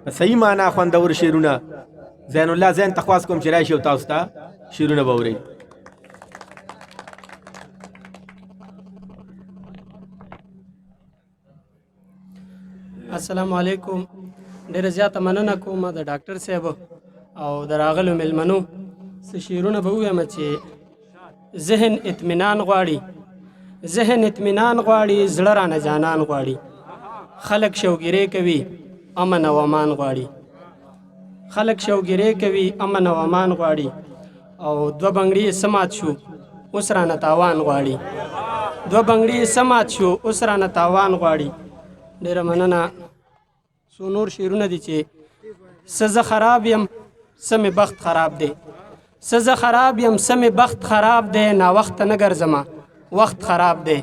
په صحیح معنا خوندور شعرونه زین الله زین ته خواست کوم چې راشي او تاسو ته شعرونه به اورئ. السلام علیکم. ډېره زیاته مننه کوم د ډاکټر صاحب او د راغلو مېلمنو. څه شعرونه به ووایم چې ذهن اطمینان غواړي، ذهن اطمینان غواړي، زړه رانه جانان غواړي. خلک شوګیرې کوي، امن او امان غواړي. خلک شوګیرې کوي، امن او امان غواړي. او دوه بنګړي سمات شو اوس رانه تاوان غواړي. دوه بنګړي سمات شو اوس رانه تاوان غواړي. ډېره مننه. څو نور شعرونه دي چې څه زه خراب یم څه مې بخت خراب دی، څه زه خراب یم څه مې بخت خراب دی. ناوخته نه ګرځمه وخت خراب دی.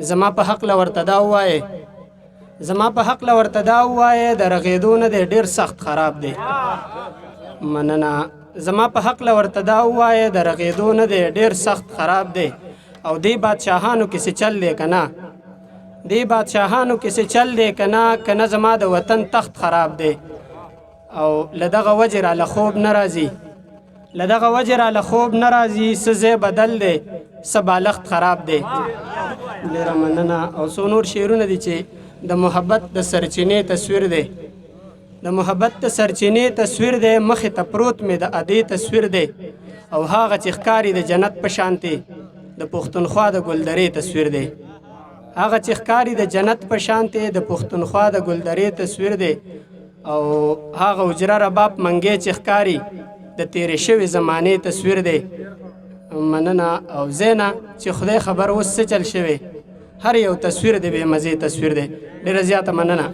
زما په حق له ورته دا ووایې، زما په حق له ورته دا ووایې د رغېدو نه دی ډېر سخت خراب دی. مننه. زما په حق له ورته دا ووایې د رغېدو نه دی ډېر سخت خراب دی. او دې بادشاهانو کې څه چل دی که نه، دې بادشاهانو کې څه چل دی که نه، که نه زما د وطن تخت خراب دی. او له دغه وجې راله خوب نه راځي، له دغه وجې راله خوب نه راځي. څه ځای بدل دی څه بالښت خراب دی. ډېره مننه. او څو نور شعرونه دي چې د محبت د سرچینې تصویر دی، د محبت د سرچینې تصویر دی. مخې ته پروت مې د ادې تصویر دی. او هغه چې ښکاري د جنت په شانتې د پښتونخوا د ګلدرې تصویر دی. هغه چې ښکاري د جنت په شانتې د پښتونخوا د ګلدرې تصویر دی. او هغه اجره رباب منګی چې ښکاري د تیرې شوې زمانې تصویر دی. مننه. او زینه چې خدای خبر اوس څه چل شوی، هر یو تصویر دی بې مزې تصویر دی. ډېره زیاته مننه.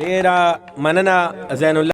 ډېره مننه زین الله.